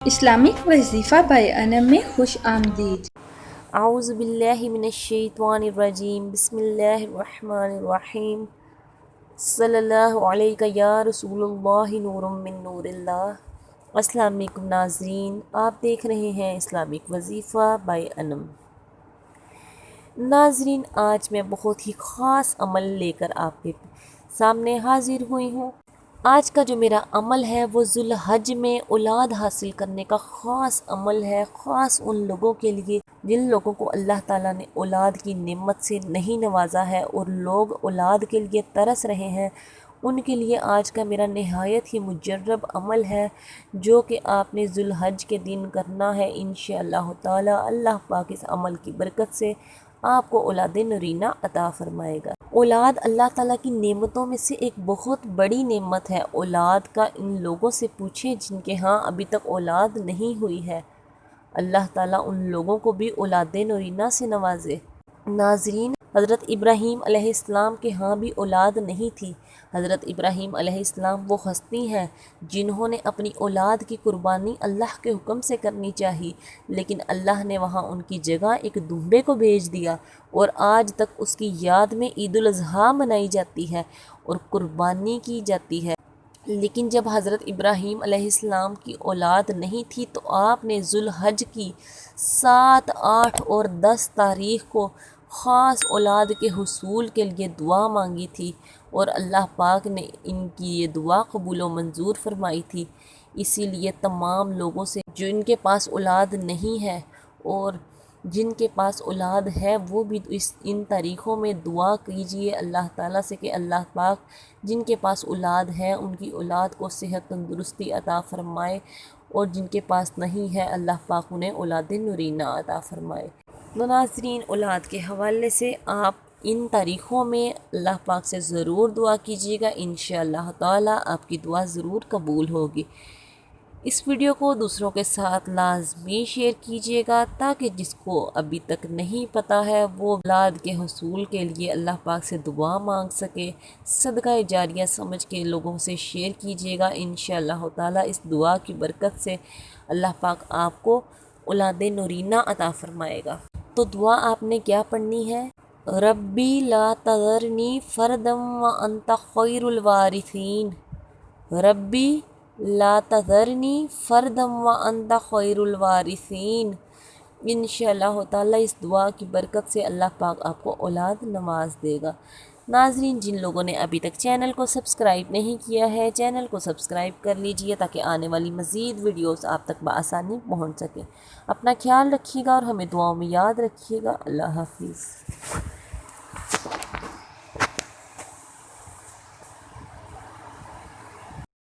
Islamic वजीफ़ा bye Anam में खुश आमदीद। आऊज़ु बिल्लाहि मिनश्शैतानिर्रजीम बिस्मिल्लाहिर्रहमानिर्रहीम सल्लल्लाहु अलैका या रसूलुल्लाहि नूरुम मिन नूरिल्लाह। अस्सलाम वालेकुम नाज़रीन, आप देख रहे हैं इस्लामिक वजीफ़ा बाय अनम। नाज़रीन, आज मैं बहुत ही ख़ास अमल लेकर आपके सामने हाज़िर हुई हूँ। आज का जो मेरा अमल है वो ज़ुल्हज में औलाद हासिल करने का ख़ास अमल है, ख़ास उन लोगों के लिए जिन लोगों को अल्लाह ताला ने औलाद की नेमत से नहीं नवाजा है और लोग औलाद के लिए तरस रहे हैं। उनके लिए आज का मेरा नहायत ही मुजर्रब अमल है जो कि आपने ज़ुल्हज के दिन करना है। इंशाअल्लाह ताला अल्लाह पाक इस अमल की बरकत से आपको औलाद नरीना अता फ़रमाएगा। औलाद अल्लाह ताला की नेमतों में से एक बहुत बड़ी नेमत है। औलाद का इन लोगों से पूछें जिनके यहाँ अभी तक औलाद नहीं हुई है। अल्लाह ताला उन लोगों को भी औलाद नरीना से नवाजे। नाज़रीन, हज़रत इब्राहीम अलैहिस्सलाम के यहाँ भी औलाद नहीं थी। हज़रत इब्राहीम अलैहिस्सलाम वो हस्ती हैं जिन्होंने अपनी औलाद की कुर्बानी अल्लाह के हुक्म से करनी चाहिए, लेकिन अल्लाह ने वहाँ उनकी जगह एक दूल्हे को भेज दिया और आज तक उसकी याद में ईद उल अज़हा मनाई जाती है और कुर्बानी की जाती है। लेकिन जब हज़रत इब्राहीम अलैहिस्सलाम की औलाद नहीं थी तो आपने ज़ुल्हज की 7, 8 और 10 तारीख़ को ख़ास औलाद के हुसूल के लिए दुआ मांगी थी और अल्लाह पाक ने इनकी ये दुआ कबूल व मंजूर फरमाई थी। इसीलिए तमाम लोगों से जो इनके पास औलाद नहीं है और जिनके पास औलाद है वो भी इन तारीख़ों में दुआ कीजिए अल्लाह ताला से कि अल्लाह पाक जिनके पास औलाद है उनकी औलाद को सेहत तंदुरुस्ती अता फ़रमाए और जिनके पास नहीं है अल्लाह पाक उन्हें औलाद नूरीना अता फ़रमाए। तो नाज़रीन, औलाद के हवाले से आप इन तारीख़ों में अल्लाह पाक से ज़रूर दुआ कीजिएगा। इंशाअल्लाह ताला आपकी दुआ ज़रूर कबूल होगी। इस वीडियो को दूसरों के साथ लाजमी शेयर कीजिएगा ताकि जिसको अभी तक नहीं पता है वो औलाद के हुसूल के लिए अल्लाह पाक से दुआ मांग सके। सदका जारिया समझ के लोगों से शेयर कीजिएगा। इंशाअल्लाह ताला इस दुआ की बरकत से अल्लाह पाक आपको औलाद नूरीना अता फ़रमाएगा। तो दुआ आपने क्या पढ़नी है? रब्बी ला तज़रनी फ़रदम व अंता खैरुल वारिसीन। रब्बी ला तज़रनी फ़रदम व अंता खैरुल वारिसीन। इंशाअल्लाह ताला इस दुआ की बरकत से अल्लाह पाक आपको औलाद नवाज देगा। नाज़रीन, जिन लोगों ने अभी तक चैनल को सब्सक्राइब नहीं किया है चैनल को सब्सक्राइब कर लीजिए ताकि आने वाली मज़ीद वीडियोस आप तक बआसानी पहुंच सके। अपना ख्याल रखिएगा और हमें दुआओं में याद रखिएगा। अल्लाह हाफिज़।